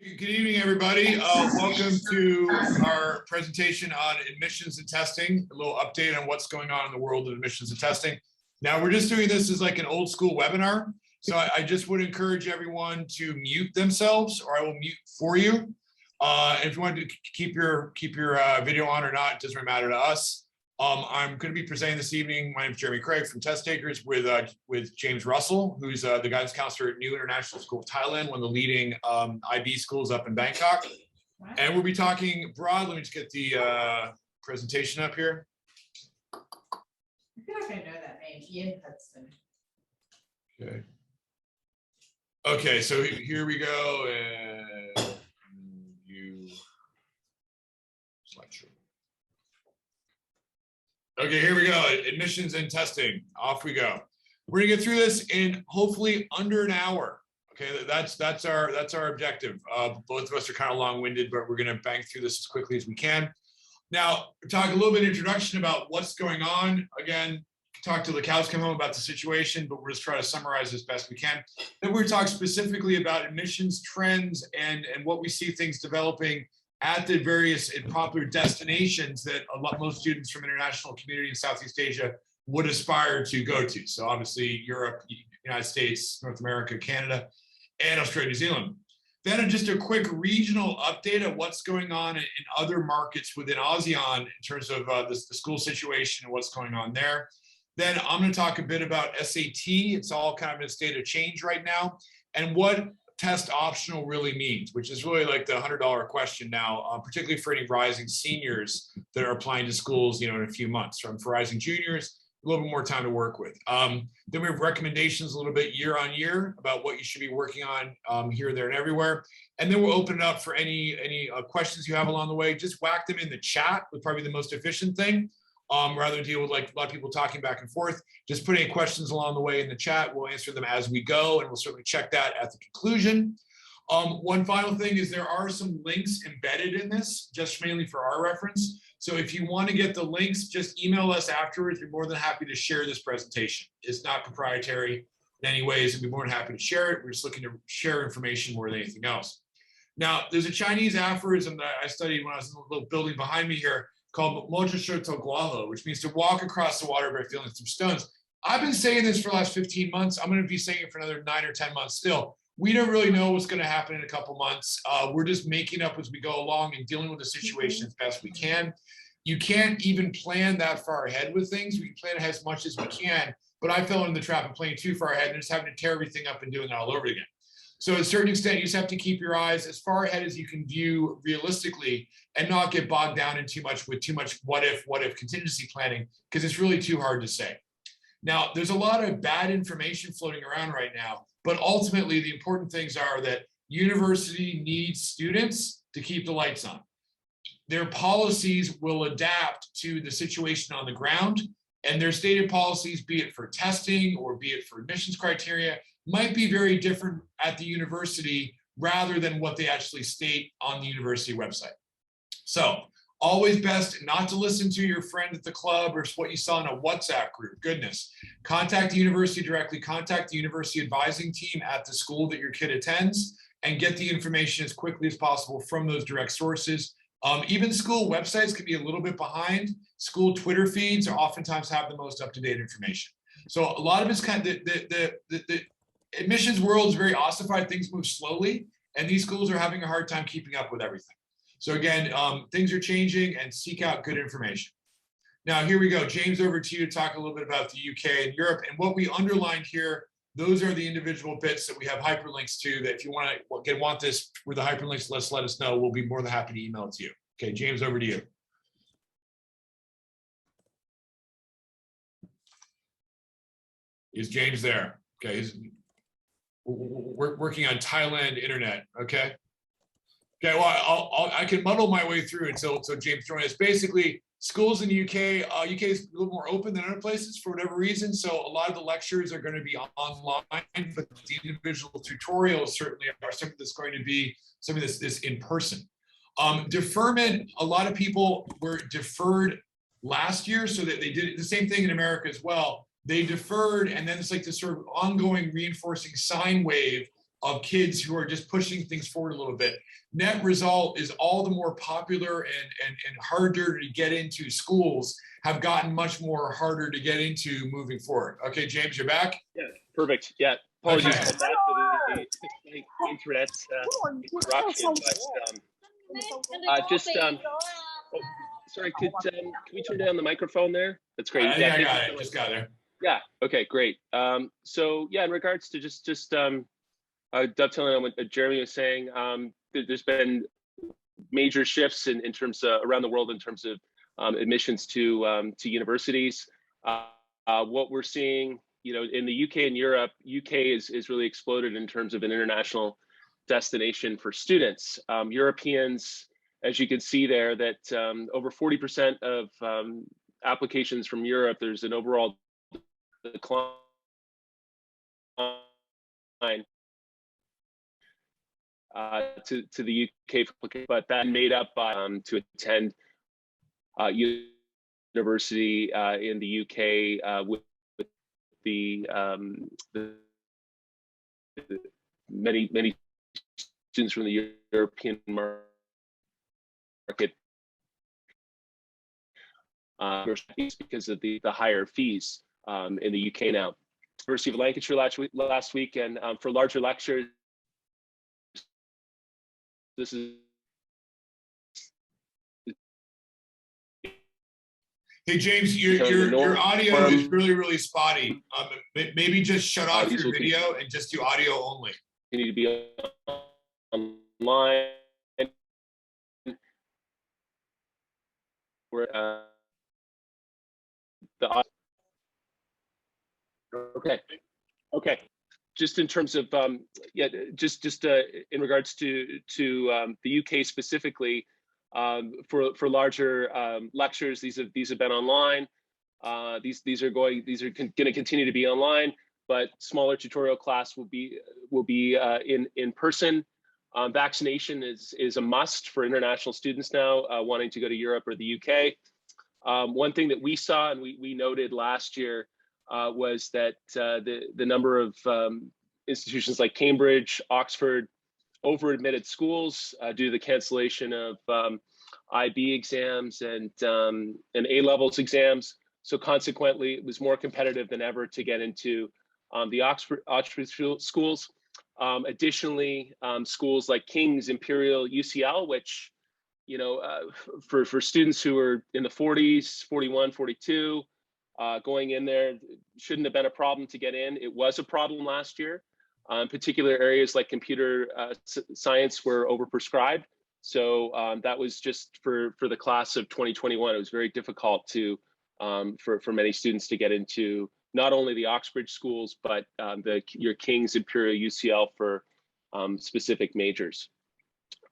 Good evening, everybody. Welcome to our presentation on admissions and testing, a little update on what's going on in the world of admissions and testing. Now, we're just doing this as like an old school webinar. So I just would encourage everyone to mute themselves, or I will mute for you. If you want to keep your video on or not, it doesn't really matter to us. I'm going to be presenting this evening. My name is Jeremy Craig from Test Takers with James Russell, who's the guidance counselor at New International School of Thailand, one of the leading IB schools up in Bangkok. And we'll be talking broad. Let me just get the presentation up here. I feel like I know that name, Ian Hudson. Okay. Okay, so here we go. And you slideshow. Okay, here we go. Admissions and testing. Off we go. We're gonna get through this in hopefully under an hour. Okay, that's our objective. Both of us are kind of long-winded, but we're gonna bang through this as quickly as we can. Now, talk a little bit of introduction about what's going on. Again, talk till the cows come home about the situation, but we're just trying to summarize as best we can. Then we're talking specifically about admissions trends and what we see things developing at the various and popular destinations that most students from international community in Southeast Asia would aspire to go to. So obviously Europe, United States, North America, Canada, and Australia, New Zealand. Then just a quick regional update of what's going on in other markets within ASEAN in terms of the school situation and what's going on there. Then I'm going to talk a bit about SAT. It's all kind of in a state of change right now, and what test optional really means, which is really like the $100 question now, particularly for any rising seniors that are applying to schools, in a few months. So for rising juniors, a little bit more time to work with. Then we have recommendations a little bit year on year about what you should be working on here, there, and everywhere. And then we'll open it up for any questions you have along the way. Just whack them in the chat would probably be the most efficient thing. Rather than deal with like a lot of people talking back and forth. Just put any questions along the way in the chat. We'll answer them as we go, and we'll certainly check that at the conclusion. One final thing is there are some links embedded in this, just mainly for our reference. So if you want to get the links, just email us afterwards. We're more than happy to share this presentation. It's not proprietary in any ways, and we're more than happy to share it. We're just looking to share information more than anything else. Now, there's a Chinese aphorism that I studied when I was in the little building behind me here, called Mojo to Gualo, which means to walk across the water by feeling through stones. I've been saying this for the last 15 months. I'm going to be saying it for another 9 or 10 months still. We don't really know what's going to happen in a couple months. We're just making up as we go along and dealing with the situation as best we can. You can't even plan that far ahead with things. We can plan ahead as much as we can, but I fell into the trap of planning too far ahead and just having to tear everything up and doing it all over again. So to a certain extent, you just have to keep your eyes as far ahead as you can view realistically and not get bogged down in too much what if contingency planning, because it's really too hard to say. Now, there's a lot of bad information floating around right now, but ultimately the important things are that university needs students to keep the lights on. Their policies will adapt to the situation on the ground, and their stated policies, be it for testing or be it for admissions criteria, might be very different at the university rather than what they actually state on the university website. So always best not to listen to your friend at the club or what you saw in a WhatsApp group. Goodness. Contact the university directly, contact the university advising team at the school that your kid attends, and get the information as quickly as possible from those direct sources. Even school websites can be a little bit behind. School Twitter feeds are oftentimes have the most up-to-date information. So a lot of it's kind of the admissions world is very ossified. Things move slowly, and these schools are having a hard time keeping up with everything. So again, things are changing, and seek out good information. Now, here we go. James, over to you to talk a little bit about the UK and Europe. And what we underlined here, those are the individual bits that we have hyperlinks to, that if you want this with the hyperlinks, let us know. We'll be more than happy to email it to you. Okay, James, over to you. Is James there? Okay, we're working on Thailand internet. Okay. Okay. Well, I can muddle my way through it. So James join us. Basically, schools in the UK, UK is a little more open than other places for whatever reason. So a lot of the lectures are going to be online, but the individual tutorials certainly are something that's going to be something that's in person. Deferment. A lot of people were deferred last year, so that they did the same thing in America as well. They deferred, and then it's like this sort of ongoing reinforcing sine wave of kids who are just pushing things forward a little bit. Net result is all the more popular and harder to get into schools have gotten much more harder to get into moving forward. Okay, James, you're back? Yeah, perfect. Yeah, apologies Okay. about that for the internet interruption, but oh, sorry, can we turn down the microphone there? That's great. I think I got it. Just got there. Yeah. Okay. Great. So yeah, in regards to just dovetailing on what Jeremy was saying, there's been major shifts in terms of around the world in terms of admissions to universities. What we're seeing, in the UK and Europe, UK is really exploded in terms of an international destination for students. Europeans, as you can see there, that over 40% of applications from Europe, there's an overall decline to the UK, but that made up by to attend university in the UK with the many students from the European market because of the higher fees in the UK now. University of Lancashire last week, and for larger lectures, this is. Hey James, your audio is really spotty. Maybe just shut off your video and just do audio only. You need to be online. Where okay. Just in terms of in regards to the UK specifically. For larger lectures, these have been online. These are going to continue to be online, but smaller tutorial class will be in person. Vaccination is a must for international students now wanting to go to Europe or the UK. One thing that we saw and we noted last year was that the number of institutions like Cambridge, Oxford, over-admitted schools due to the cancellation of IB exams and A-levels exams. So consequently, it was more competitive than ever to get into the Oxford schools. Additionally, schools like King's, Imperial, UCL, which, for students who are in the 40s, 41, 42, going in there, shouldn't have been a problem to get in. It was a problem last year. Particular areas like computer science were overprescribed. So that was just for the class of 2021. It was very difficult for many students to get into not only the Oxbridge schools, but your King's, Imperial, UCL for specific majors.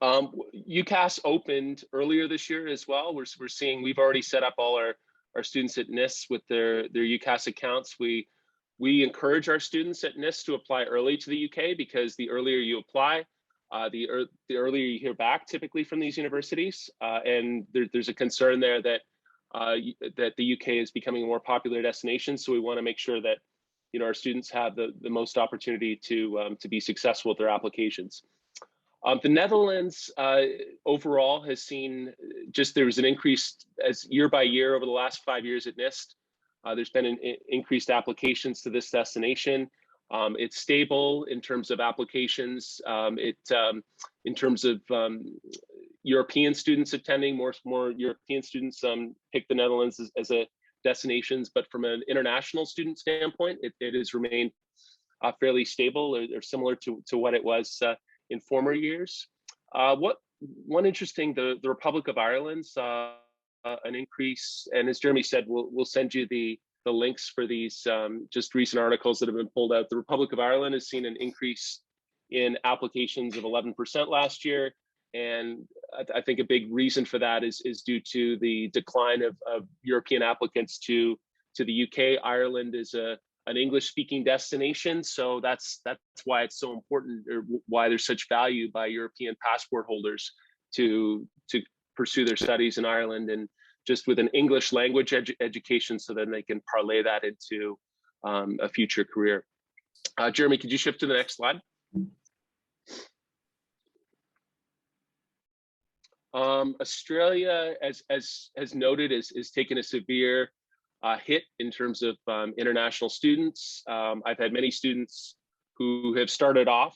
UCAS opened earlier this year as well. We're seeing, we've already set up all our students at NIST with their UCAS accounts. We encourage our students at NIST to apply early to the UK because the earlier you apply, the earlier you hear back typically from these universities. And there's a concern there that the UK is becoming a more popular destination. So we want to make sure that our students have the most opportunity to be successful with their applications. The Netherlands overall has seen there was an increase as year by year over the last 5 years at NIST. There's been increased applications to this destination. It's stable in terms of applications. In terms of European students attending, more European students pick the Netherlands as a destinations. But from an international student standpoint, it has remained fairly stable or similar to what it was in former years. One interesting, the Republic of Ireland saw an increase, and as Jeremy said, we'll send you the links for these just recent articles that have been pulled out. The Republic of Ireland has seen an increase in applications of 11% last year, and I think a big reason for that is due to the decline of European applicants to the UK. Ireland is an English-speaking destination, so that's why it's so important, or why there's such value by European passport holders to pursue their studies in Ireland, and just with an English language education, so then they can parlay that into a future career. Jeremy, could you shift to the next slide? Australia, as noted, is taking a severe hit in terms of international students. I've had many students who have started off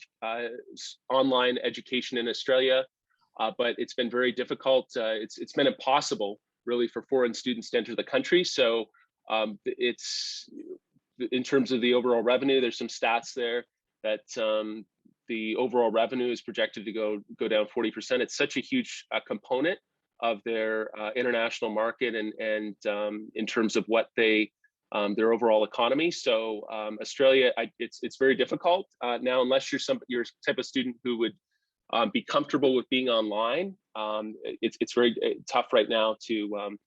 online education in Australia, but it's been very difficult. It's been impossible, really, for foreign students to enter the country. So it's, in terms of the overall revenue, there's some stats there that the overall revenue is projected to go down 40%. It's such a huge component of their international market and in terms of what they their overall economy. So Australia, it's very difficult now, unless you're type of student who would be comfortable with being online. It's very tough right now to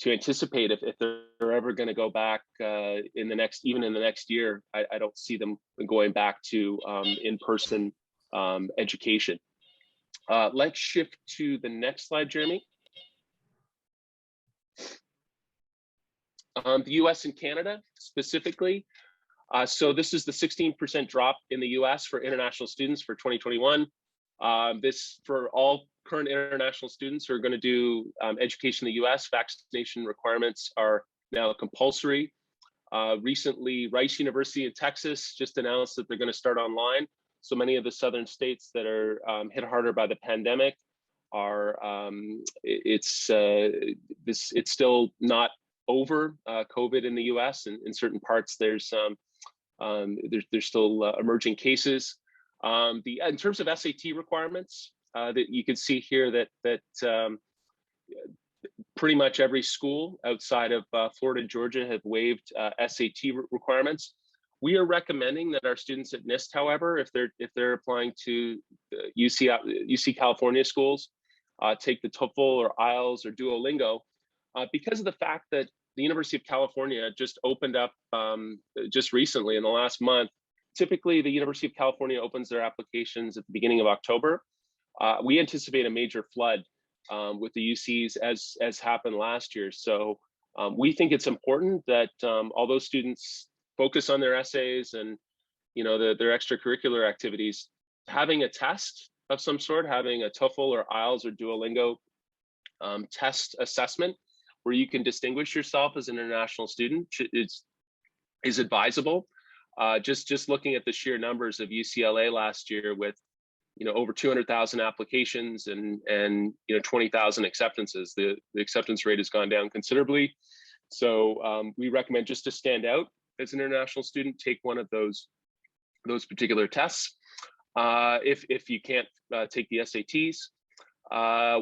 anticipate if they're ever going to go back in the next year. I don't see them going back to in-person education. Let's shift to the next slide, Jeremy. The US and Canada specifically. So this is the 16% drop in the US for international students for 2021. This, for all current international students who are going to do education in the US, vaccination requirements are now compulsory. Recently, Rice University in Texas just announced that they're going to start online. So many of the southern states that are hit harder by the pandemic are, it's still not over COVID in the US. And in certain parts, there's still emerging cases. In terms of SAT requirements, that you can see here that pretty much every school outside of Florida and Georgia have waived SAT requirements. We are recommending that our students at NIST, however, if they're applying to UC California schools, take the TOEFL or IELTS or Duolingo, because of the fact that the University of California just opened up just recently in the last month. Typically, the University of California opens their applications at the beginning of October. We anticipate a major flood with the UCs as happened last year. So we think it's important that although students focus on their essays and their extracurricular activities, having a test of some sort, having a TOEFL or IELTS or Duolingo test assessment where you can distinguish yourself as an international student is advisable. Just looking at the sheer numbers of UCLA last year with over 200,000 applications and 20,000 acceptances, the acceptance rate has gone down considerably. So we recommend, just to stand out as an international student, take one of those particular tests. If you can't take the SATs,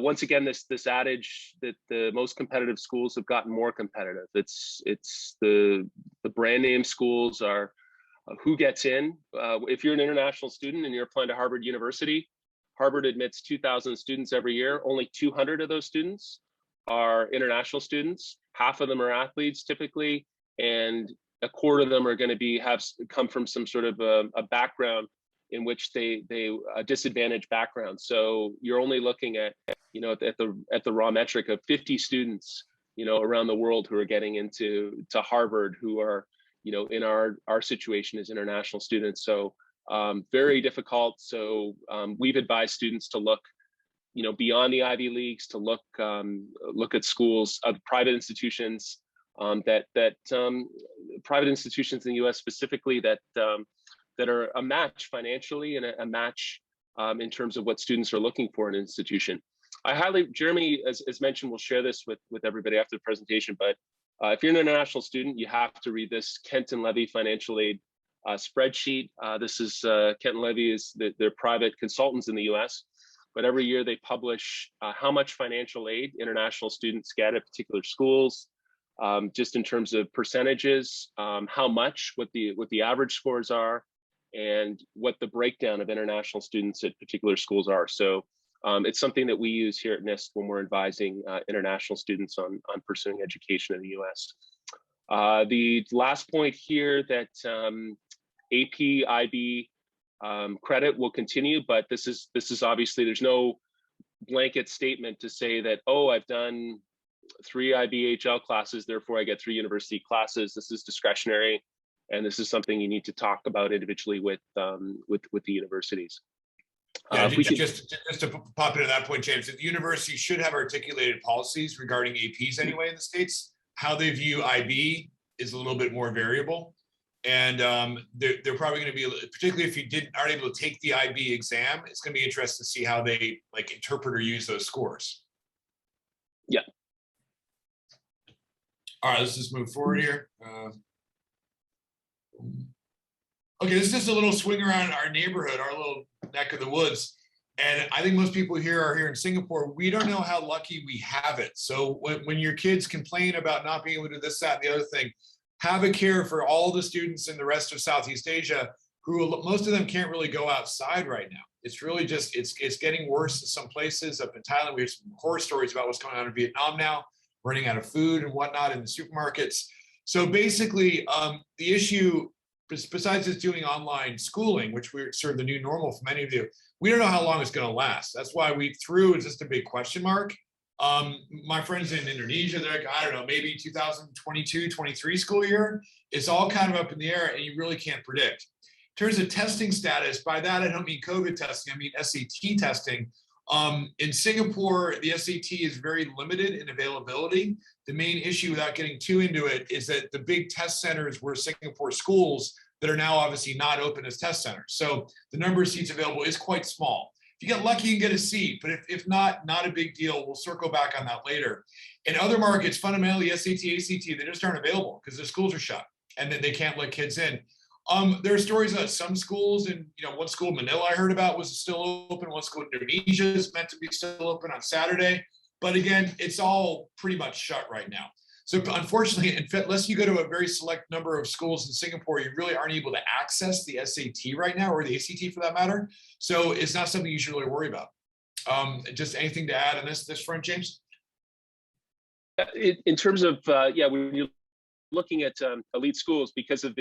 once again, this adage that the most competitive schools have gotten more competitive. It's the brand name schools are who gets in. If you're an international student and you're applying to Harvard University, Harvard admits 2,000 students every year. Only 200 of those students are international students. Half of them are athletes typically, and a quarter of them are going to come from some sort of a background in which they a disadvantaged background. So you're only looking at at the raw metric of 50 students around the world who are getting into Harvard, who are in our situation as international students. So very difficult. So we've advised students to look beyond the Ivy Leagues, to look at schools, private institutions private institutions in the U.S. specifically that are a match financially and a match in terms of what students are looking for in an institution. Jeremy, as mentioned, will share this with everybody after the presentation, but if you're an international student, you have to read this Kent and Levy financial aid spreadsheet. This is Kent and Levy is they're private consultants in the US, but every year they publish how much financial aid international students get at particular schools, just in terms of percentages, how much, what the average scores are, and what the breakdown of international students at particular schools are. So it's something that we use here at NIST when we're advising international students on pursuing education in the US. The last point here that AP, IB credit will continue, but this is obviously, there's no blanket statement to say that, oh, I've done 3 IBHL classes, therefore I get 3 university classes. This is discretionary, and this is something you need to talk about individually with the universities. Yeah, If we could, just to pop into that point, James, the university should have articulated policies regarding APs anyway in the States. How they view IB is a little bit more variable. And they're probably going to be, particularly if you aren't able to take the IB exam, it's going to be interesting to see how they like interpret or use those scores. yeah. All right, let's just move forward here. Okay, this is just a little swing around our neighborhood, our little neck of the woods. And I think most people here are here in Singapore. We don't know how lucky we have it. So when your kids complain about not being able to do this, that, and the other thing, have a care for all the students in the rest of Southeast Asia who most of them can't really go outside right now. It's really just, it's getting worse in some places. Up in Thailand, we have some horror stories about what's going on in Vietnam now, running out of food and whatnot in the supermarkets. So basically, the issue, besides just doing online schooling, which we're sort of the new normal for many of you, we don't know how long it's going to last. That's why we threw it's just a big question mark. My friends in Indonesia, they're like, I don't know, maybe 2022-23 school year. It's all kind of up in the air and you really can't predict. In terms of testing status, by that I don't mean COVID testing, I mean SAT testing. In Singapore, the SAT is very limited in availability. The main issue, without getting too into it, is that the big test centers were Singapore schools that are now obviously not open as test centers. So the number of seats available is quite small. If you get lucky, you can get a seat, but if not a big deal. We'll circle back on that later. In other markets, fundamentally, SAT, ACT, they just aren't available because their schools are shut and then they can't let kids in. There are stories about some schools, and one school in Manila I heard about was still open. One school in Indonesia is meant to be still open on Saturday. But again, it's all pretty much shut right now. So unfortunately, unless you go to a very select number of schools in Singapore, you really aren't able to access the SAT right now, or the ACT for that matter. So it's not something you should really worry about. Just anything to add on this front, James? In terms of, when you're looking at elite schools, because of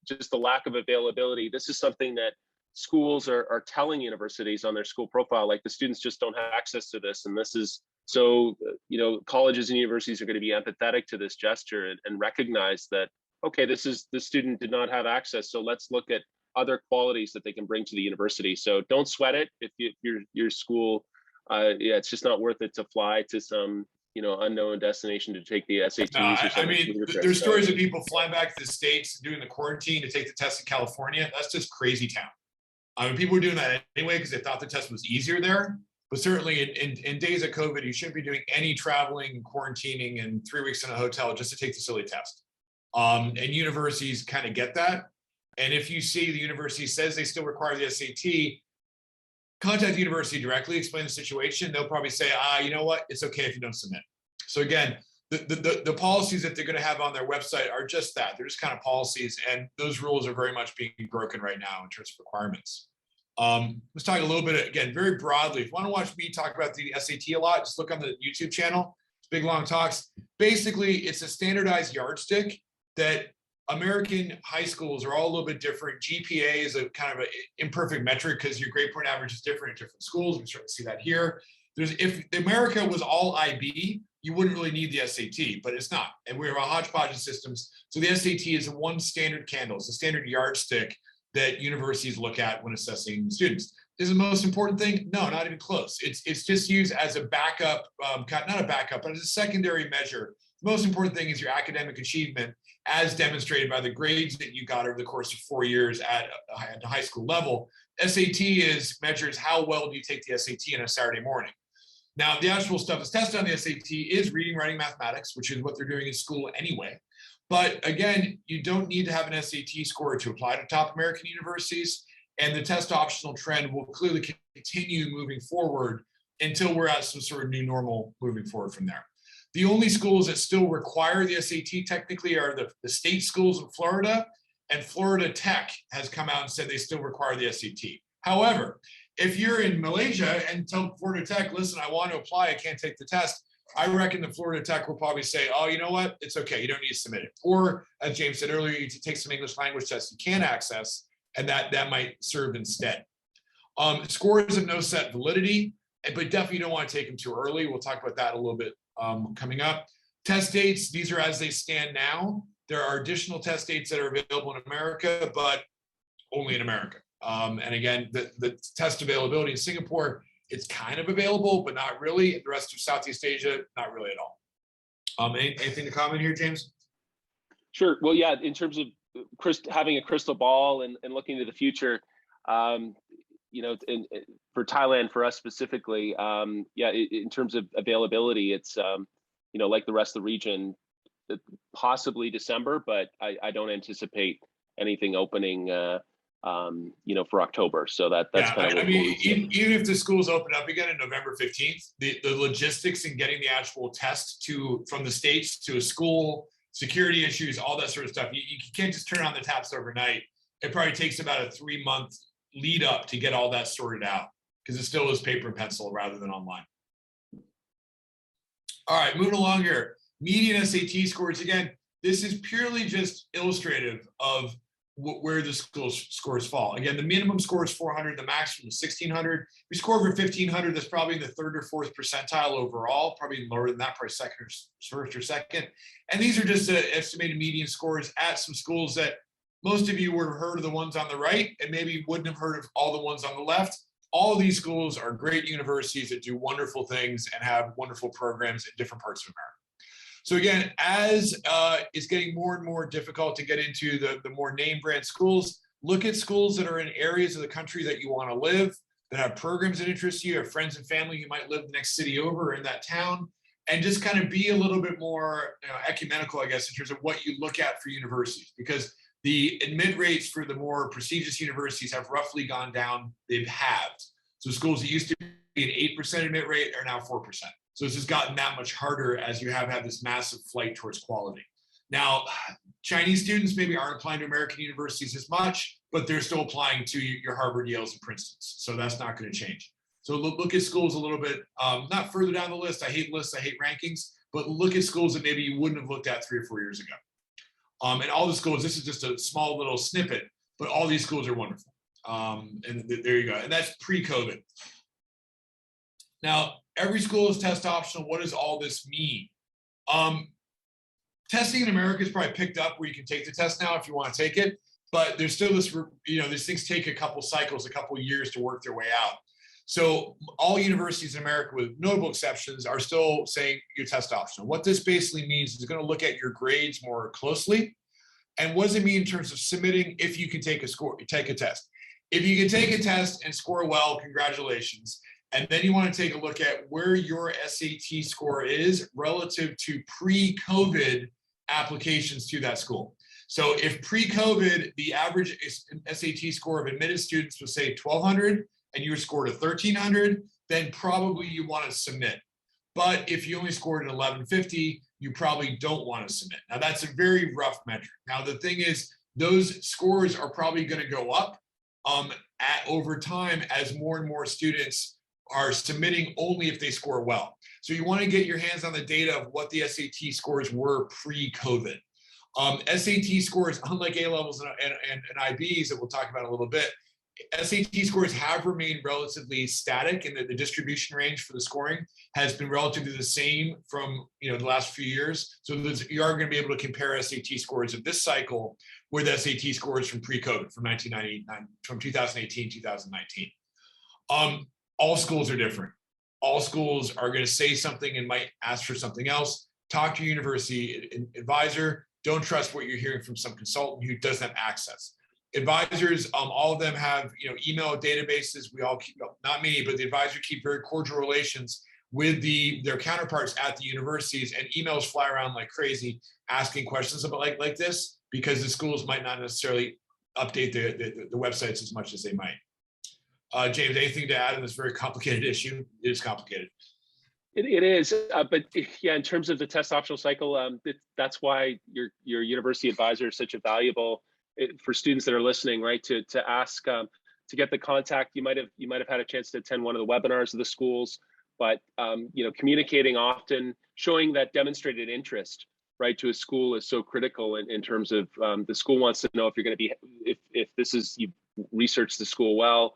just the lack of availability, this is something that schools are telling universities on their school profile, like the students just don't have access to this. And this is, so, colleges and universities are going to be empathetic to this gesture and recognize that, okay, the student did not have access. So let's look at other qualities that they can bring to the university. So don't sweat it if your school, it's just not worth it to fly to some, unknown destination to take the SATs. No, or I mean, there's stories of people flying back to the States doing the quarantine to take the test in California. That's just crazy town. I mean, people were doing that anyway because they thought the test was easier there. But certainly in days of COVID, you shouldn't be doing any traveling, quarantining, and 3 weeks in a hotel just to take the silly test. And universities kind of get that. And if you see the university says they still require the SAT, contact the university directly, explain the situation. They'll probably say, you know what, it's okay if you don't submit. So again, the policies that they're going to have on their website are just that. They're just kind of policies, and those rules are very much being broken right now in terms of requirements. Let's talk a little bit, again, very broadly. If you want to watch me talk about the SAT a lot, just look on the YouTube channel. It's Big Long Talks. Basically, it's a standardized yardstick that American high schools are all a little bit different. GPA is a kind of an imperfect metric because your grade point average is different at different schools. We start to see that here. If America was all IB, you wouldn't really need the SAT, but it's not. And we have a hodgepodge of systems. So the SAT is one standard candle. It's a standard yardstick that universities look at when assessing students. Is the most important thing? No, not even close. It's just used as a backup, not a backup, but as a secondary measure. The most important thing is your academic achievement as demonstrated by the grades that you got over the course of 4 years at the high school level. SAT measures how well do you take the SAT on a Saturday morning. Now, the actual stuff that's tested on the SAT is reading, writing, mathematics, which is what they're doing in school anyway. But again, you don't need to have an SAT score to apply to top American universities. And the test optional trend will clearly continue moving forward until we're at some sort of new normal moving forward from there. The only schools that still require the SAT technically are the state schools in Florida, and Florida Tech has come out and said they still require the SAT. However, if you're in Malaysia and tell Florida Tech, listen, I want to apply, I can't take the test, I reckon the Florida Tech will probably say, oh, you know what? It's okay. You don't need to submit it. Or as James said earlier, you need to take some English language tests you can access, and that might serve instead. Scores have no set validity, but definitely don't want to take them too early. We'll talk about that a little bit coming up. Test dates, these are as they stand now. There are additional test dates that are available in America, but only in America. And again, the test availability in Singapore, it's kind of available, but not really. The rest of Southeast Asia, not really at all. Anything to comment here, James? Sure. Well, yeah, in terms of having a crystal ball and looking to the future, you know, for Thailand, for us specifically, yeah, in terms of availability, it's, you know, like the rest of the region, possibly December, but I don't anticipate anything opening, you know, for October. So that's yeah, kind of. I mean, even if the schools open up again on November 15th, the logistics in getting the actual test from the States to a school, security issues, all that sort of stuff, you can't just turn on the taps overnight. It probably takes about a 3-month lead up to get all that sorted out, because it still is paper and pencil rather than online. All right, moving along here. Median SAT scores. Again, this is purely just illustrative of where the school scores fall. Again, the minimum score is 400, the maximum is 1600. If you score over 1500, that's probably in the 3rd or 4th percentile overall, probably lower than that, probably first or second. And these are just estimated median scores at some schools that most of you would have heard of the ones on the right, and maybe wouldn't have heard of all the ones on the left. All of these schools are great universities that do wonderful things and have wonderful programs in different parts of America. So again, as it's getting more and more difficult to get into the more name brand schools, look at schools that are in areas of the country that you want to live, that have programs that interest you, have friends and family who might live the next city over or in that town, and just kind of be a little bit more ecumenical, I guess, in terms of what you look at for universities, because the admit rates for the more prestigious universities have roughly gone down. They've halved. So schools that used to be an 8% admit rate are now 4%. So it's just gotten that much harder as you have had this massive flight towards quality. Now, Chinese students maybe aren't applying to American universities as much, but they're still applying to your Harvard, Yales, and Princetons. So that's not going to change. So look at schools a little bit, not further down the list. I hate lists, I hate rankings, but look at schools that maybe you wouldn't have looked at 3 or 4 years ago. And all the schools, this is just a small little snippet, but all these schools are wonderful. And there you go. And that's pre-COVID. Now, every school is test optional. What does all this mean? Testing in America is probably picked up where you can take the test now if you want to take it, but there's still this, you know, these things take a couple cycles, a couple years to work their way out. So all universities in America, with notable exceptions, are still saying you're test optional. What this basically means is it's going to look at your grades more closely. And what does it mean in terms of submitting if you can take a test? If you can take a test and score well, congratulations. And then you want to take a look at where your SAT score is relative to pre-COVID applications to that school. So if pre-COVID, the average SAT score of admitted students was say 1,200 and you scored a 1,300, then probably you want to submit. But if you only scored an 1,150, you probably don't want to submit. Now that's a very rough metric. Now the thing is, those scores are probably going to go up over time as more and more students are submitting only if they score well. So you want to get your hands on the data of what the SAT scores were pre-COVID. SAT scores, unlike A-levels and IBs that we'll talk about in a little bit, SAT scores have remained relatively static, and the distribution range for the scoring has been relatively the same from the last few years. So you are going to be able to compare SAT scores of this cycle with SAT scores from pre-COVID, from 2018, 2019. All schools are different. All schools are going to say something and might ask for something else. Talk to your university advisor. Don't trust what you're hearing from some consultant who doesn't have access. Advisors, all of them have email databases. We all keep, not me, but the advisors keep very cordial relations with their counterparts at the universities, and emails fly around like crazy asking questions about like this, because the schools might not necessarily update the websites as much as they might. James, anything to add on this very complicated issue? It is complicated. It is, but yeah, in terms of the test optional cycle, that's why your university advisor is such a valuable for students that are listening, right? To ask, to get the contact. You might have had a chance to attend one of the webinars of the schools, but communicating often, showing that demonstrated interest, right, to a school is so critical in terms of the school wants to know if you're going to be, if this is, you research the school well,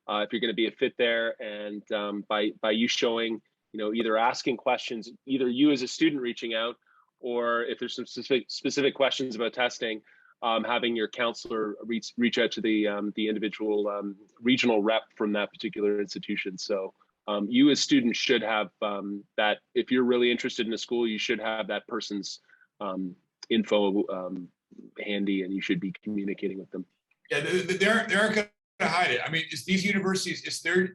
if you're going to be a fit there, and by you showing, either asking questions, either you as a student reaching out, or if there's some specific questions about testing, having your counselor reach out to the individual regional rep from that particular institution. So you as students should have that. If you're really interested in a school, you should have that person's info handy, and you should be communicating with them. Yeah, they're going to hide it. I mean, it's these universities,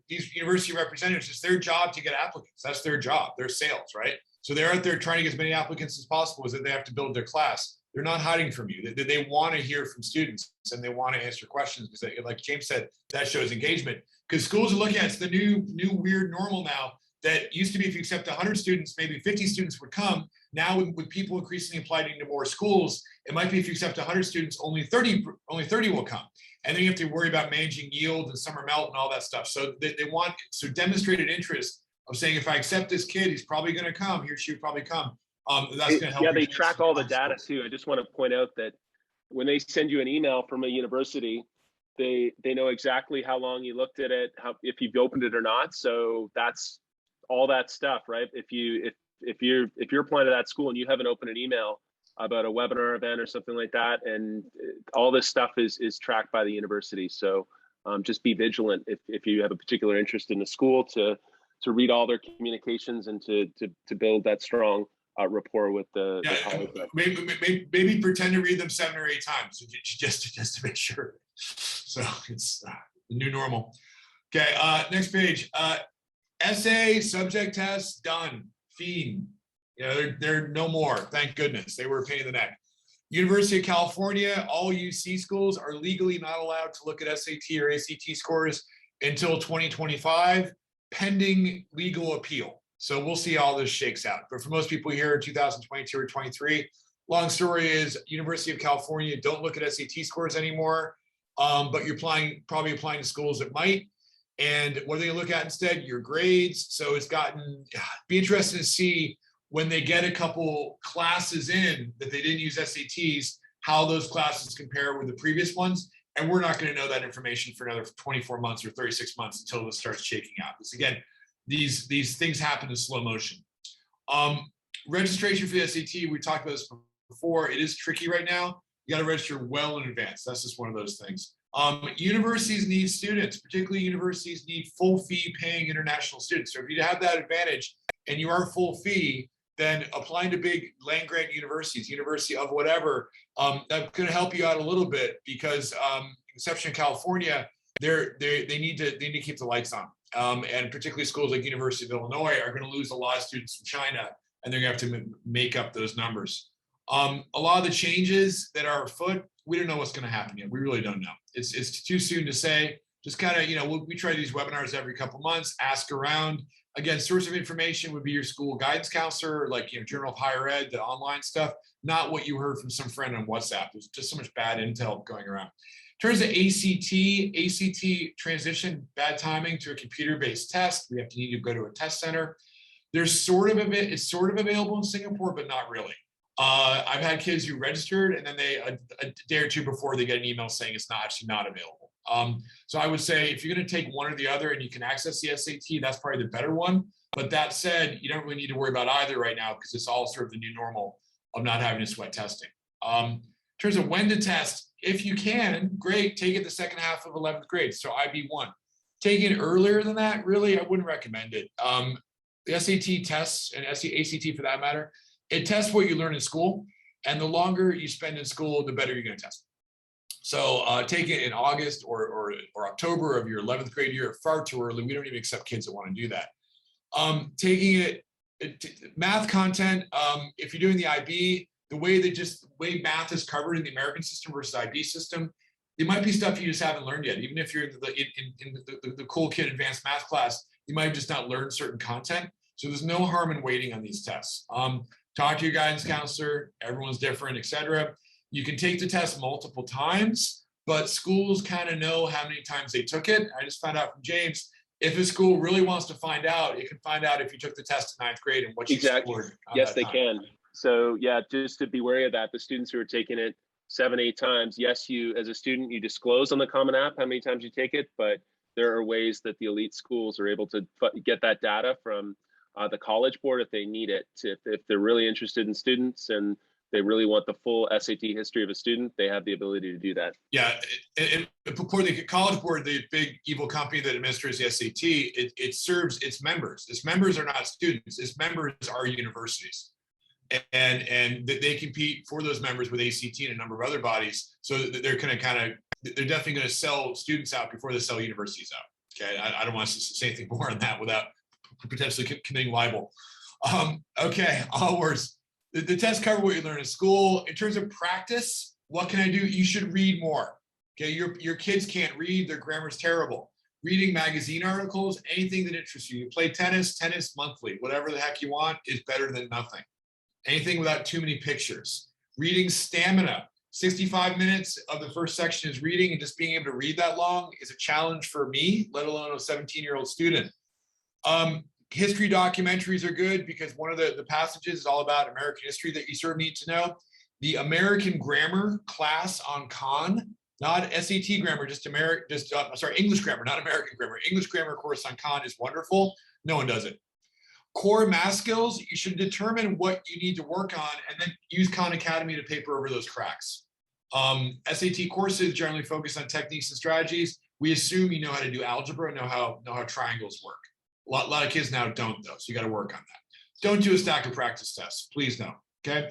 these university representatives, it's their job to get applicants. That's their job. They're sales, right? So they're out there trying to get as many applicants as possible, as that they have to build their class. They're not hiding from you. They want to hear from students, and they want to answer questions because, like James said, that shows engagement. Because schools are looking at it's the new weird normal now. That used to be if you accept 100 students, maybe 50 students would come. Now with people increasingly applying to more schools, it might be if you accept 100 students, only 30 will come. And then you have to worry about managing yield and summer melt and all that stuff. So they want demonstrated interest of saying, if I accept this kid, he's probably going to come. He or she will probably come. That's going to help. Yeah, they track all the data too. I just want to point out that when they send you an email from a university, they know exactly how long you looked at it, if you've opened it or not. So that's all that stuff, right? If you're applying to that school and you haven't opened an email about a webinar event or something like that, and all this stuff is tracked by the university. So just be vigilant if you have a particular interest in the school to read all their communications and to build that strong rapport with the college. Maybe pretend to read them 7 or 8 times just to make sure. So it's the new normal. Okay, next page. Essay, subject tests, done. Fiend. You know, they're no more. Thank goodness. They were a pain in the neck. University of California, all UC schools are legally not allowed to look at SAT or ACT scores until 2025, pending legal appeal. So we'll see how this shakes out. But for most people here in 2022 or 23, long story is University of California don't look at SAT scores anymore, but you're probably applying to schools that might. And what are they gonna look at instead? Your grades. So it's be interesting to see when they get a couple classes in that they didn't use SATs, how those classes compare with the previous ones. And we're not going to know that information for another 24 months or 36 months until this starts shaking out. Because again, these things happen in slow motion. Registration for the SAT, we talked about this before. It is tricky right now. You got to register well in advance. That's just one of those things. Universities need students, particularly universities need full fee paying international students. So if you have that advantage and you are full fee, then applying to big land grant universities, university of whatever, that's going to help you out a little bit because exception in California, they need to keep the lights on. And particularly schools like University of Illinois are going to lose a lot of students from China, and they're going to have to make up those numbers. A lot of the changes that are afoot, we don't know what's going to happen yet. We really don't know. It's too soon to say. Just kind of, we try these webinars every couple months, ask around. Again, source of information would be your school guidance counselor, like Journal of Higher Ed, the online stuff, not what you heard from some friend on WhatsApp. There's just so much bad intel going around. In terms of ACT transition, bad timing to a computer-based test. We need to go to a test center. It's sort of available in Singapore, but not really. I've had kids who registered and then a day or two before they get an email saying it's actually not available. So I would say if you're going to take one or the other and you can access the SAT, that's probably the better one. But that said, you don't really need to worry about either right now because it's all sort of the new normal of not having to sweat testing. In terms of when to test, if you can, great, take it the second half of 11th grade. So IB1. Taking it earlier than that, really, I wouldn't recommend it. The SAT tests and ACT for that matter, it tests what you learn in school. And the longer you spend in school, the better you're going to test. So take it in August or October of your 11th grade year, far too early. We don't even accept kids that want to do that. Taking it math content, if you're doing the IB, the way math is covered in the American system versus IB system, there might be stuff you just haven't learned yet. Even if you're in the cool kid advanced math class, you might have just not learned certain content. So there's no harm in waiting on these tests. Talk to your guidance counselor. Everyone's different, etc. You can take the test multiple times, but schools kind of know how many times they took it. I just found out from James, if a school really wants to find out, it can find out if you took the test in 9th grade and what you scored. Yes, they can. So yeah, just to be wary of that, the students who are taking it 7, 8 times, yes, you as a student, you disclose on the Common App how many times you take it, but there are ways that the elite schools are able to get that data from the College Board if they need it. If they're really interested in students and they really want the full SAT history of a student, they have the ability to do that. Yeah, and before the College Board, the big evil company that administers the SAT, it serves its members. Its members are not students. Its members are universities, and they compete for those members with ACT and a number of other bodies. So they're going to they're definitely going to sell students out before they sell universities out. Okay, I don't want to say anything more on that without potentially committing libel. Okay, onwards. The tests cover what you learn in school. In terms of practice, what can I do? You should read more. Okay, your kids can't read, their grammar's terrible. Reading magazine articles, anything that interests you. You play tennis monthly, whatever the heck you want is better than nothing. Anything without too many pictures. Reading stamina. 65 minutes of the first section is reading, and just being able to read that long is a challenge for me, let alone a 17-year-old student. History documentaries are good because one of the passages is all about American history that you sort of need to know. The American grammar class on Khan, not SAT grammar, English grammar, not American grammar. English grammar course on Khan is wonderful. No one does it. Core math skills, you should determine what you need to work on and then use Khan Academy to paper over those cracks. SAT courses generally focus on techniques and strategies. We assume you know how to do algebra, know how triangles work. A lot of kids now don't, though, so you got to work on that. Don't do a stack of practice tests, please no. Okay,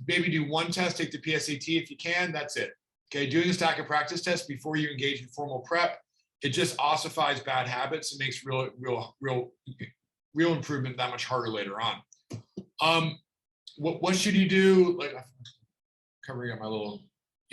maybe do one test, take the PSAT if you can. That's it. Okay, doing a stack of practice tests before you engage in formal prep, it just ossifies bad habits and makes real improvement that much harder later on. What should you do? Like, I'm covering up my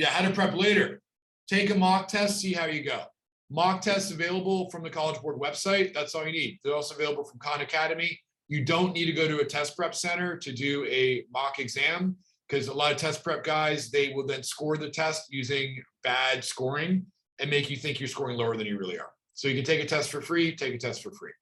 how to prep later. Take a mock test, see how you go. Mock tests available from the College Board website. That's all you need. They're also available from Khan Academy. You don't need to go to a test prep center to do a mock exam because a lot of test prep guys, they will then score the test using bad scoring and make you think you're scoring lower than you really are. So you can take a test for free, take a test for free.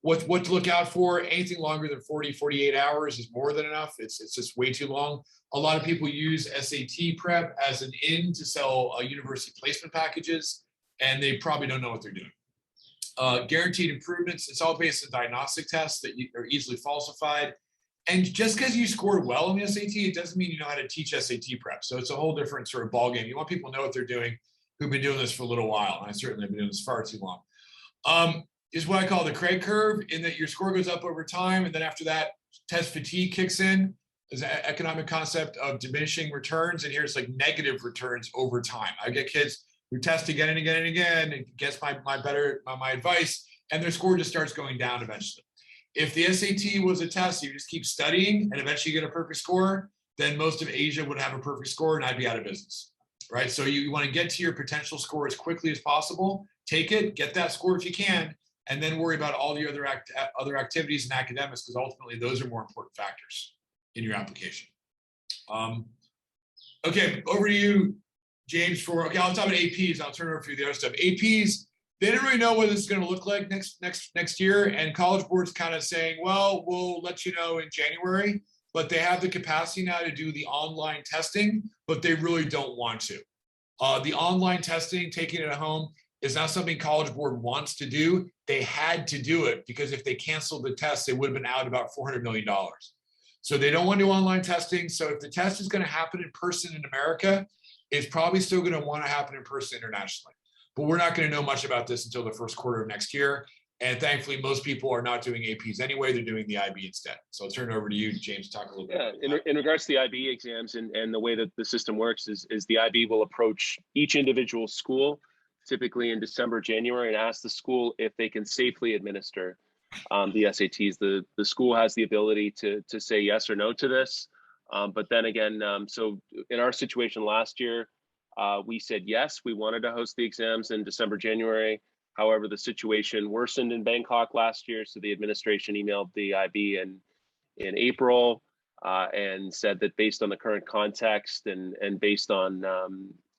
What to look out for, anything longer than 40, 48 hours is more than enough. It's just way too long. A lot of people use SAT prep as an in to sell university placement packages, and they probably don't know what they're doing. Guaranteed improvements, it's all based on diagnostic tests that are easily falsified. And just because you scored well in the SAT, it doesn't mean you know how to teach SAT prep. So it's a whole different sort of ballgame. You want people to know what they're doing who've been doing this for a little while. And I certainly have been doing this far too long. Is what I call the Craig curve, in that your score goes up over time. And then after that, test fatigue kicks in. There's an economic concept of diminishing returns. And here's like negative returns over time. I get kids who test again and again and again and gets my advice, and their score just starts going down eventually. If the SAT was a test, you just keep studying and eventually you get a perfect score, then most of Asia would have a perfect score and I'd be out of business, right? So you want to get to your potential score as quickly as possible, take it, get that score if you can, and then worry about all the other activities and academics, because ultimately those are more important factors in your application. Okay, over to you, James, I'll talk about APs. I'll turn it over to the other stuff. APs, they don't really know what this is going to look like next year, and College Board's kind of saying, well, we'll let you know in January, but they have the capacity now to do the online testing, but they really don't want to. The online testing, taking it at home, is not something College Board wants to do. They had to do it because if they canceled the test, they would have been out about $400 million. So they don't want to do online testing. So if the test is going to happen in person in America, it's probably still going to want to happen in person internationally. But we're not going to know much about this until the first quarter of next year. And thankfully, most people are not doing APs anyway. They're doing the IB instead. So I'll turn it over to you, James, to talk a little bit. Yeah, in regards to the IB exams and the way that the system works is the IB will approach each individual school, typically in December, January, and ask the school if they can safely administer the SATs. The school has the ability to say yes or no to this. But then again, so in our situation last year, we said yes, we wanted to host the exams in December, January. However, the situation worsened in Bangkok last year, so the administration emailed the IB in April and said that based on the current context and based on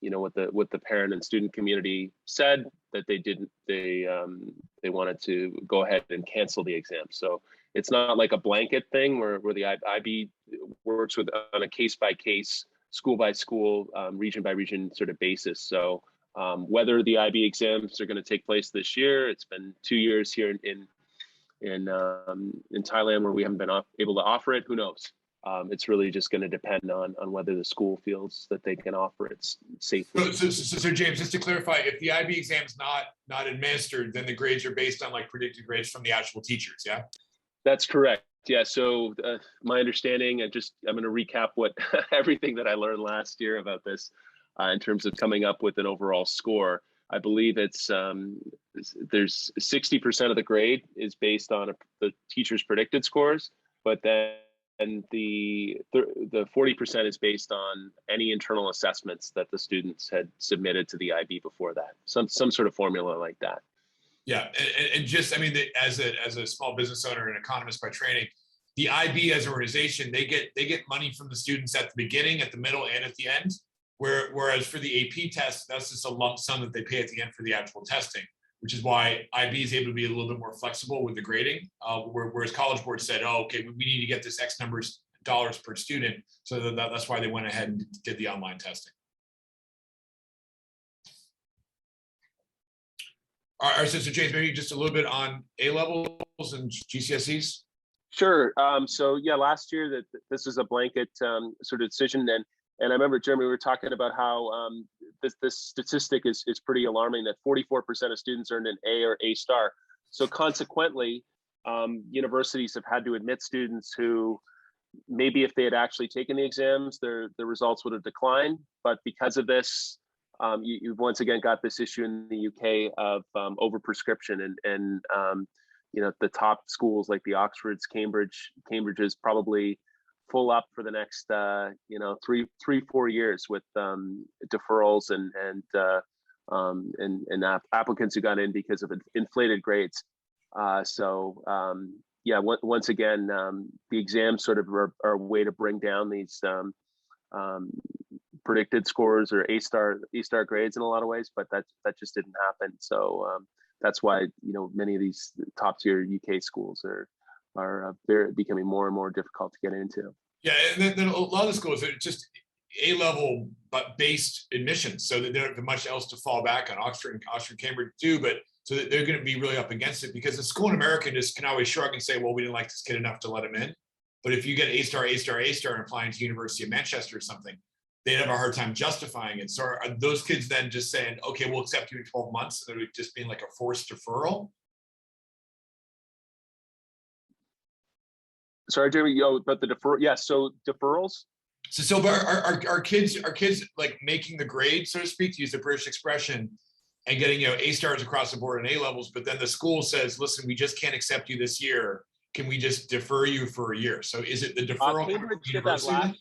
what the parent and student community said, that they wanted to go ahead and cancel the exam. So it's not like a blanket thing where the IB works on a case by case, school by school, region by region sort of basis. So whether the IB exams are going to take place this year, it's been 2 years here in Thailand where we haven't been able to offer it. Who knows? It's really just going to depend on whether the school feels that they can offer it safely. So James, just to clarify, if the IB exam's not administered, then the grades are based on like predicted grades from the actual teachers, yeah? That's correct. Yeah. So my understanding, I'm going to recap what everything that I learned last year about this in terms of coming up with an overall score. I believe it's there's 60% of the grade is based on the teacher's predicted scores, but then the 40% is based on any internal assessments that the students had submitted to the IB before that. Some sort of formula like that. Yeah, and just, I mean, as a small business owner and economist by training, the IB as an organization, they get money from the students at the beginning, at the middle, and at the end. Whereas for the AP test, that's just a lump sum that they pay at the end for the actual testing, which is why IB is able to be a little bit more flexible with the grading. Whereas College Board said, oh, okay, we need to get this X numbers dollars per student, so that's why they went ahead and did the online testing. All right, so James, maybe just a little bit on A levels and GCSEs. Sure. So yeah, last year that this is a blanket sort of decision, and I remember, Jeremy, we were talking about how this statistic is pretty alarming, that 44% of students earned an A or A star. So consequently, universities have had to admit students who maybe if they had actually taken the exams, their results would have declined. But because of this, you've once again got this issue in the UK of overprescription, and you know, the top schools like the Oxfords, Cambridge is probably full up for the next you know, 3-4 years with deferrals and applicants who got in because of inflated grades. Yeah, once again, the exams sort of are a way to bring down these predicted scores or A star grades in a lot of ways, but that just didn't happen. So that's why, you know, many of these top tier UK schools are becoming more and more difficult to get into. Yeah, and then a lot of the schools are just A-level but based admissions, so that they don't have much else to fall back on. Oxford and Cambridge do, but so that they're going to be really up against it, because the school in America just can always shrug and say, well, we didn't like this kid enough to let him in. But if you get A star, A star, A star, and applying to University of Manchester or something, they'd have a hard time justifying it. So are those kids then just saying, okay, we'll accept you in 12 months, and it would just being like a forced deferral? Sorry, Jeremy, but the defer, yeah, so deferrals. So are kids like making the grade, so to speak, to use the British expression, and getting, you know, A stars across the board and A levels, but then the school says, listen, we just can't accept you this year. Can we just defer you for a year? So is it the deferral? Cambridge did that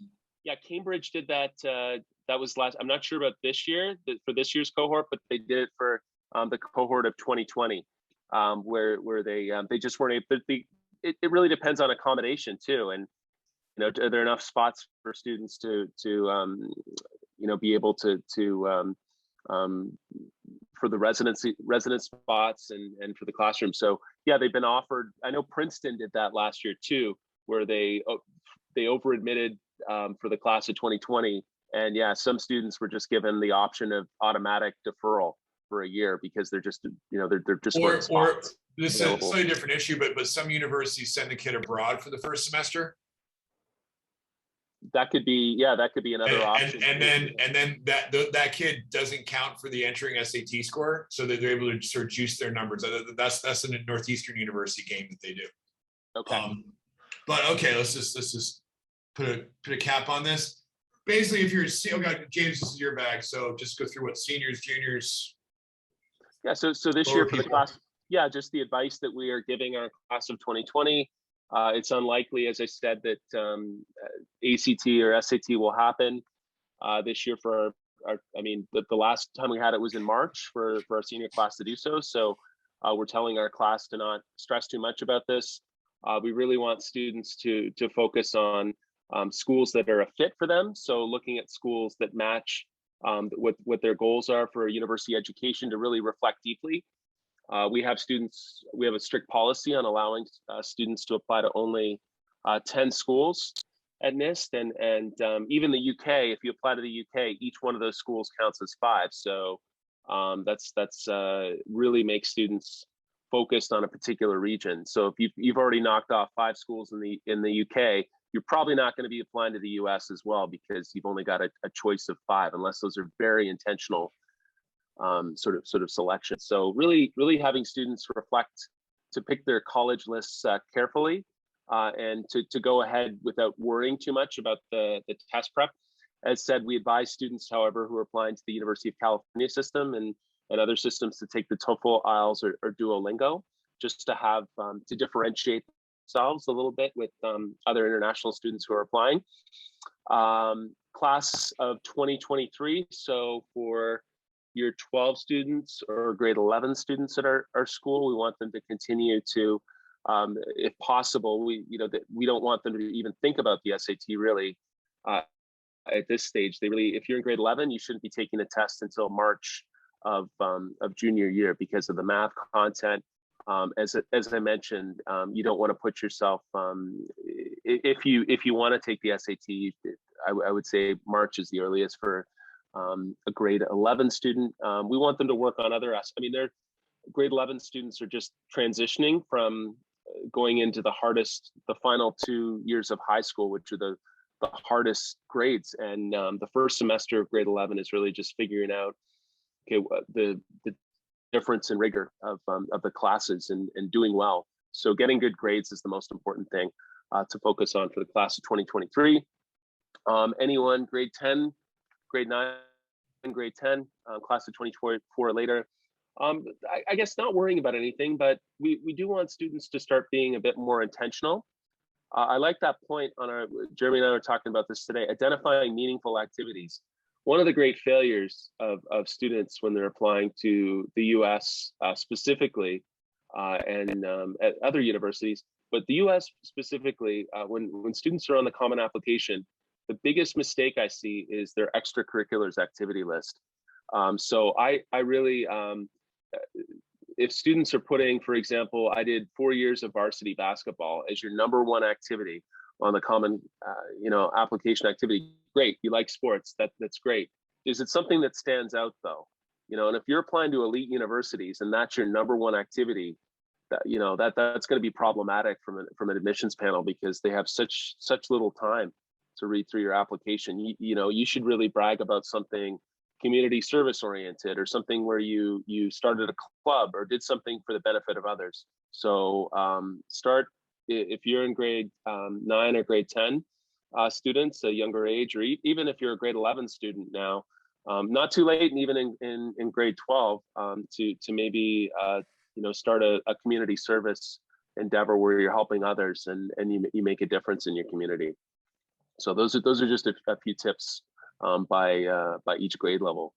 yeah, Cambridge did that. That was last. I'm not sure about this year, for this year's cohort, but they did it for the cohort of 2020, where they just weren't able. But it really depends on accommodation too, and you know, are there enough spots for students to you know, be able to for the resident spots and for the classroom. So yeah, they've been offered. I know Princeton did that last year too, where they over admitted for the class of 2020, and yeah, some students were just given the option of automatic deferral for a year because they're just, you know, they're just or this is a slightly different issue, but some universities send the kid abroad for the first semester. That could be, yeah, that could be another option. And then that kid doesn't count for the entering SAT score, so that they're able to sort of juice their numbers. That's a Northeastern University game that they do. Okay. But okay, let's just put a cap on this. Basically, if you're, oh God, James, this is your bag. So just go through what seniors, juniors. Yeah. So this year for the class, yeah, just the advice that we are giving our class of 2020. It's unlikely, as I said, that ACT or SAT will happen this year for our, I mean, the last time we had it was in March for our senior class to do so. So we're telling our class to not stress too much about this. We really want students to focus on schools that are a fit for them. So looking at schools that match what their goals are for university education, to really reflect deeply. We have a strict policy on allowing students to apply to only 10 schools at NIST, and even the UK, if you apply to the UK, each one of those schools counts as 5. So that's really makes students focused on a particular region. So if you've already knocked off 5 schools in the UK, you're probably not going to be applying to the US as well, because you've only got a choice of 5, unless those are very intentional sort of selection. So really having students reflect, to pick their college lists carefully, and to go ahead without worrying too much about the test prep. As said, we advise students, however, who are applying to the University of California system and other systems to take the TOEFL, IELTS, or Duolingo, just to have to differentiate themselves a little bit with other international students who are applying. Class of 2023, so for year 12 students or grade 11 students at our school, we want them to continue to, if possible, we don't want them to even think about the SAT really at this stage. They really, if you're in grade 11, you shouldn't be taking a test until March of junior year, because of the math content. As I mentioned, you don't want to put yourself, if you want to take the SAT, I would say March is the earliest for a grade 11 student. We want them to work on other aspects. I mean, they're grade 11 students are just transitioning from going into the final 2 years of high school, which are the hardest grades. And the first semester of grade 11 is really just figuring out, okay, the difference in rigor of the classes and doing well. So getting good grades is the most important thing to focus on for the class of 2023. Anyone grade 10, grade 9, grade 10, class of 2024 or later. I guess not worrying about anything, but we do want students to start being a bit more intentional. I like that point Jeremy and I were talking about this today, identifying meaningful activities. One of the great failures of students when they're applying to the US specifically, and at other universities, but the US specifically, when students are on the Common Application, the biggest mistake I see is their extracurriculars activity list. So I really, if students are putting, for example, I did 4 years of varsity basketball as your #1 activity on the Common Application activity, great. You like sports, that's great. Is it something that stands out though? And if you're applying to elite universities and that's your #1 activity, that's going to be problematic from an admissions panel, because they have such little time to read through your application. You should really brag about something community service oriented, or something where you started a club or did something for the benefit of others. So start, if you're in grade 9 or grade 10 students, a younger age, or even if you're a grade 11 student now, not too late, and even in grade 12, to maybe start a community service endeavor where you're helping others and you make a difference in your community. So those are just a few tips by each grade level.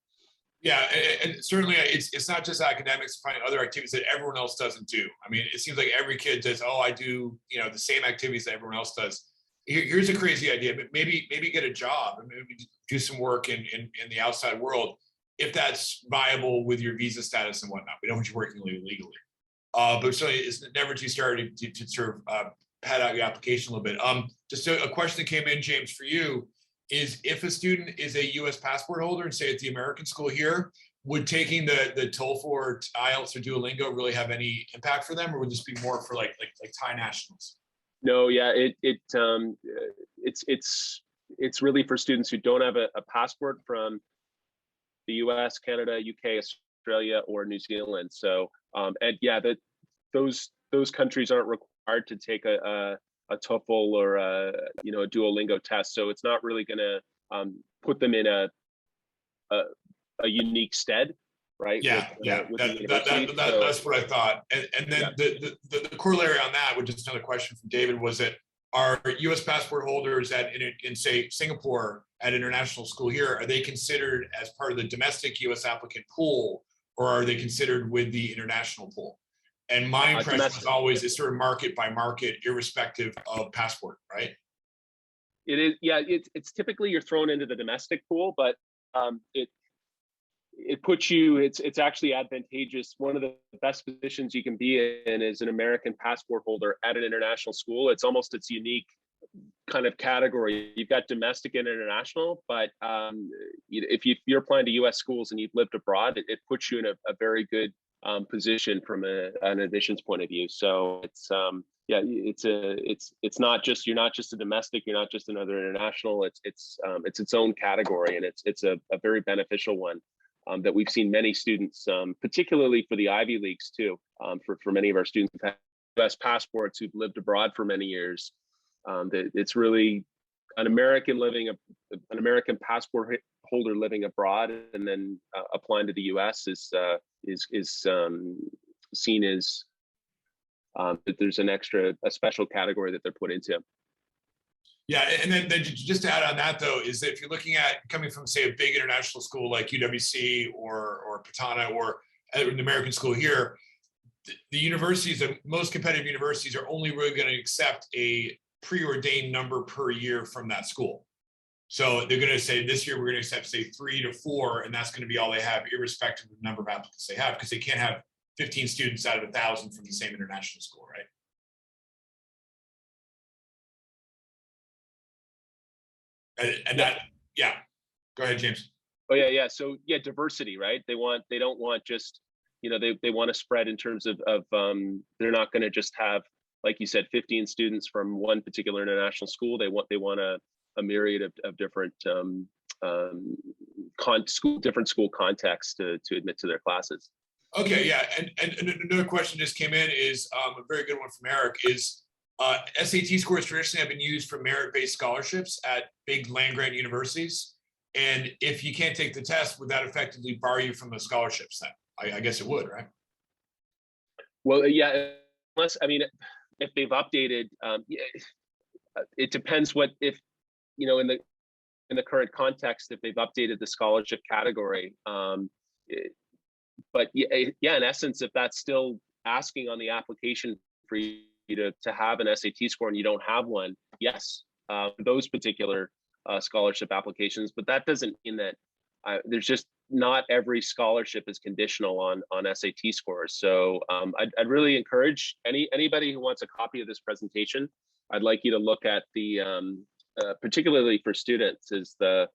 Yeah, and certainly it's not just academics, finding other activities that everyone else doesn't do. I mean, it seems like every kid says, "Oh, I do the same activities that everyone else does." Here's a crazy idea, but maybe get a job and maybe do some work in the outside world, if that's viable with your visa status and whatnot. We don't want you working illegally, but certainly it's never too started to sort of pad out your application a little bit. Just a question that came in, James, for you is, if a student is a U.S. passport holder and say at the American school here, would taking the TOEFL or IELTS or Duolingo really have any impact for them, or would this be more for like Thai nationals? No, yeah, it's really for students who don't have a passport from the U.S., Canada, UK, Australia, or New Zealand. So, and yeah, those countries aren't required to take a TOEFL or a Duolingo test. So it's not really going to put them in a unique stead, right? That's what I thought. And then the corollary on that, which is another question from David, was that are U.S. passport holders in say Singapore at international school here, are they considered as part of the domestic U.S. applicant pool, or are they considered with the international pool? And my impression was always it's sort of market by market, irrespective of passport, right? It is, yeah. It's typically you're thrown into the domestic pool, but it puts you. It's actually advantageous. One of the best positions you can be in is an American passport holder at an international school. It's almost its unique kind of category. You've got domestic and international, but if you're applying to U.S. schools and you've lived abroad, it puts you in a very good position from an admissions point of view. So it's not just, you're not just a domestic, you're not just another international. It's its own category, and it's a very beneficial one that we've seen many students, particularly for the Ivy Leagues too. For many of our students who've had US passports, who've lived abroad for many years, that it's really an American passport holder living abroad and then applying to the US is seen as that there's a special category that they're put into. Yeah, and then just to add on that though, is that if you're looking at coming from say a big international school like UWC or Patana or an American school here, the universities, the most competitive universities are only really going to accept a preordained number per year from that school. So they're going to say this year we're going to accept say 3 to 4, and that's going to be all they have, irrespective of the number of applicants they have, because they can't have 15 students out of 1,000 from the same international school, right? And that, yeah. Go ahead, James. Oh yeah. So yeah, diversity, right? They don't want just, they want to spread in terms of they're not going to just have, like you said, 15 students from one particular international school. They want a myriad of different different school contexts to admit to their classes. Okay, yeah, and another question just came in is a very good one from Eric is SAT scores traditionally have been used for merit-based scholarships at big land-grant universities, and if you can't take the test, would that effectively bar you from the scholarships then? I guess it would, right? Well, yeah, unless, if they've updated, it depends in the current context, if they've updated the scholarship category. But yeah, in essence, if that's still asking on the application for you to have an SAT score and you don't have one, yes, those particular scholarship applications. But that doesn't mean that there's just not every scholarship is conditional on SAT scores. So I'd really encourage anybody who wants a copy of this presentation, I'd like you to look at the particularly for students, is the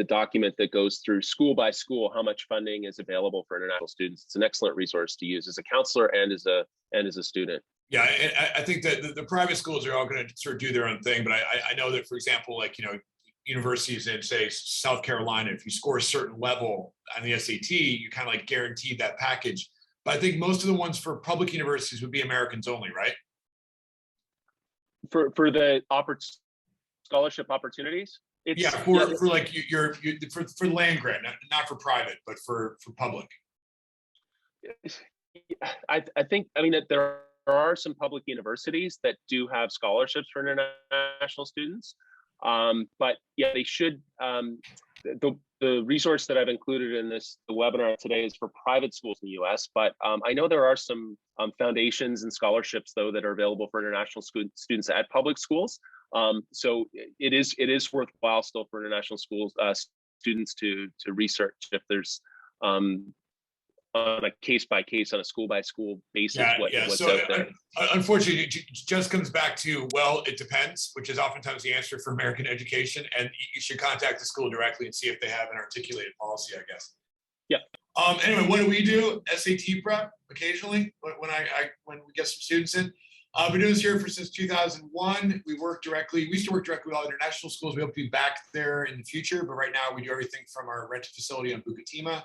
document that goes through school by school how much funding is available for international students. It's an excellent resource to use as a counselor and as a student. Yeah, I think that the private schools are all going to sort of do their own thing, but I know that, for example, like universities in say South Carolina, if you score a certain level on the SAT, you kind of like guaranteed that package. But I think most of the ones for public universities would be Americans only, right? For the scholarship opportunities. For like for land grant, not for private, but for public. I think that there are some public universities that do have scholarships for international students, but yeah, they should. The resource that I've included in the webinar today is for private schools in the U.S., but I know there are some foundations and scholarships though that are available for international students at public schools. So it is worthwhile still for international schools students to research if there's on a case by case, on a school by school basis, what's so, out there. Unfortunately, it just comes back to, well, it depends, which is oftentimes the answer for American education, and you should contact the school directly and see if they have an articulated policy, I guess. Yeah. Anyway, what do? SAT prep occasionally when we get some students in. I've been doing this here since 2001. We used to work directly with all international schools. We hope to be back there in the future, but right now we do everything from our rented facility on Bukatima.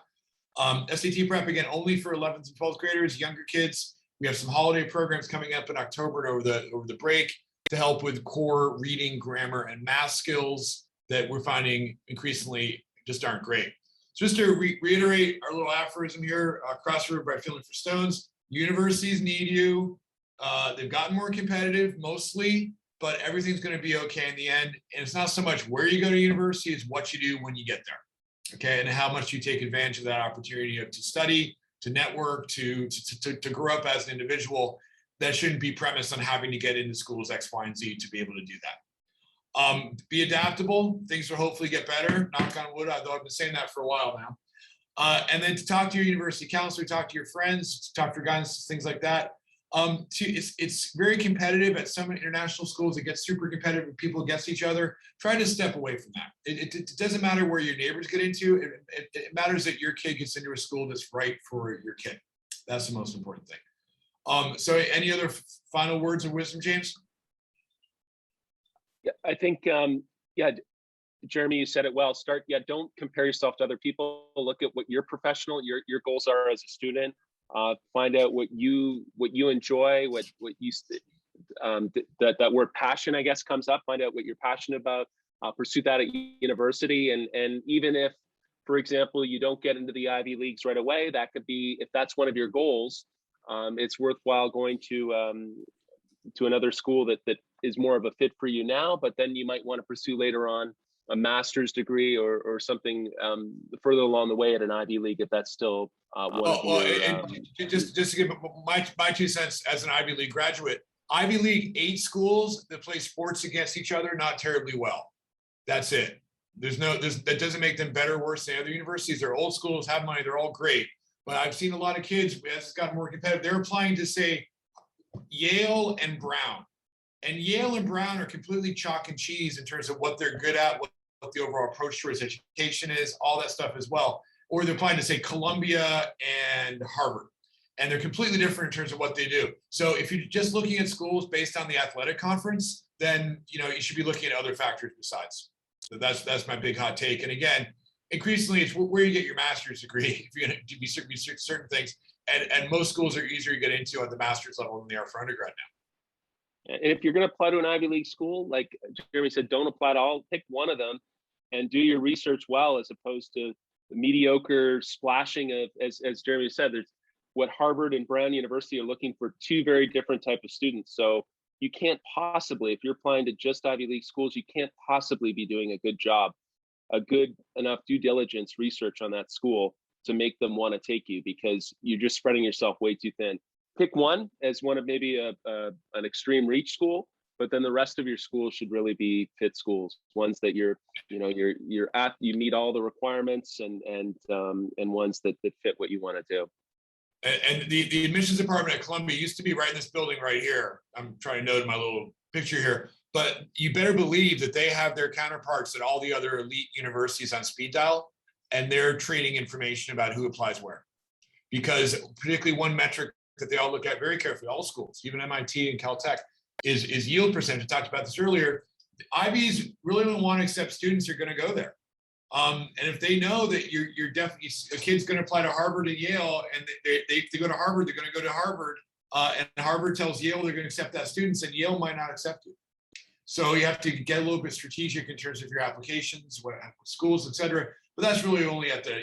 SAT prep, again, only for 11th and 12th graders, younger kids. We have some holiday programs coming up in October and over the break to help with core reading, grammar, and math skills that we're finding increasingly just aren't great. So just to reiterate our little aphorism here, cross the river by feeling for stones. Universities need you. They've gotten more competitive mostly, but everything's going to be okay in the end. And it's not so much where you go to university, it's what you do when you get there. Okay, and how much you take advantage of that opportunity to study, to network, to grow up as an individual. That shouldn't be premised on having to get into schools X, Y, and Z to be able to do that. Be adaptable. Things will hopefully get better. Knock on wood, although I've been saying that for a while now. And then to talk to your university counselor, talk to your friends, talk for guidance, things like that. It's very competitive at some international schools. It gets super competitive with people against each other. Try to step away from that. It doesn't matter where your neighbors get into. It matters that your kid gets into a school that's right for your kid. That's the most important thing. So any other final words of wisdom, James? Yeah, I think, yeah, Jeremy, you said it well. Don't compare yourself to other people. Look at what your professional, your goals are as a student. Find out what you enjoy, what you that word passion, I guess, comes up. Find out what you're passionate about. Pursue that at university, and even if, for example, you don't get into the Ivy Leagues right away, that could be, if that's one of your goals, it's worthwhile going to another school that is more of a fit for you now, but then you might want to pursue later on a master's degree or something further along the way at an Ivy League, if that's still one of your. Just to give my 2 cents as an Ivy League graduate, Ivy League 8 schools that play sports against each other not terribly well. That's it. That doesn't make them better or worse than other universities. They're old schools, have money, they're all great. But I've seen a lot of kids, as it's gotten more competitive, they're applying to say Yale and Brown. And Yale and Brown are completely chalk and cheese in terms of what they're good at, what the overall approach towards education is, all that stuff as well. Or they're applying to say Columbia and Harvard. And they're completely different in terms of what they do. So if you're just looking at schools based on the athletic conference, then you should be looking at other factors besides. So that's my big hot take. And again, increasingly, it's where you get your master's degree if you're going to be certain things. And most schools are easier to get into at the master's level than they are for undergrad now. And if you're going to apply to an Ivy League school, like Jeremy said, don't apply to all. Pick one of them and do your research well, as opposed to the mediocre splashing of, as Jeremy said, there's what Harvard and Brown University are looking for, 2 very different type of students. So you can't possibly, if you're applying to just Ivy League schools, you can't possibly be doing a good job, a good enough due diligence research on that school to make them want to take you, because you're just spreading yourself way too thin. Pick one as one of maybe an extreme reach school, but then the rest of your schools should really be fit schools, ones that you meet all the requirements and ones that fit what you want to do. And the admissions department at Columbia used to be right in this building right here. I'm trying to note my little picture here, but you better believe that they have their counterparts at all the other elite universities on speed dial, and they're trading information about who applies where. Because particularly one metric that they all look at very carefully, all schools, even MIT and Caltech, is yield percentage. I talked about this earlier. The Ivies really don't want to accept students who are going to go there. And if they know that you're definitely, a kid's going to apply to Harvard and Yale, and they go to Harvard, they're going to go to Harvard, and Harvard tells Yale they're going to accept that student, and Yale might not accept you. So you have to get a little bit strategic in terms of your applications, what schools, et cetera. But that's really only at the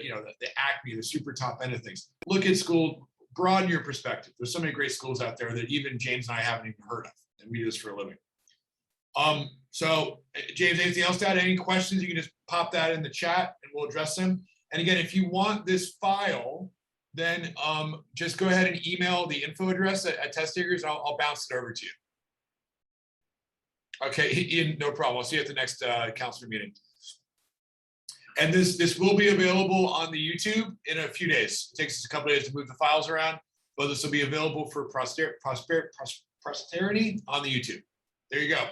acme, the super top end of things. Look at school, broaden your perspective. There's so many great schools out there that even James and I haven't even heard of, and we do this for a living. So James, anything else to add? Any questions? You can just pop that in the chat and we'll address them. And again, if you want this file, then just go ahead and email the info address at Test Takers, and I'll bounce it over to you. Okay, Ian, no problem. I'll see you at the next counselor meeting. And this will be available on the YouTube in a few days. It takes us a couple of days to move the files around, but this will be available for posterity on the YouTube. There you go.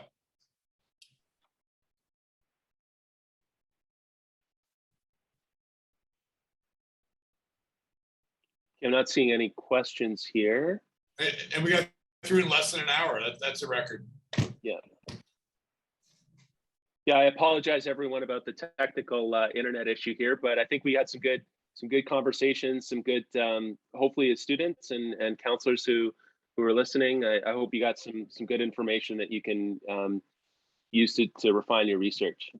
I'm not seeing any questions here. And we got through in less than an hour. That's a record. Yeah. Yeah, I apologize everyone about the technical internet issue here, but I think we had some good conversations, some good, hopefully as students and counselors who are listening, I hope you got some good information that you can use to refine your research.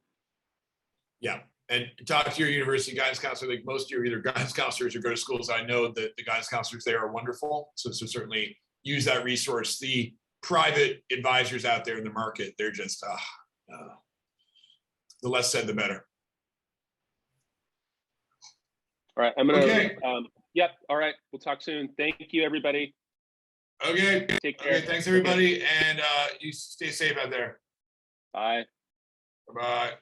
Yeah. And talk to your university guidance counselor. Like most of you are either guidance counselors or go to schools. I know that the guidance counselors there are wonderful. So certainly use that resource. The private advisors out there in the market, they're just, the less said, the better. All right. I'm going to, okay. Yep. All right. We'll talk soon. Thank you, everybody. Okay. Take care. Okay. Thanks, everybody. Okay. And you stay safe out there. Bye. Bye-bye.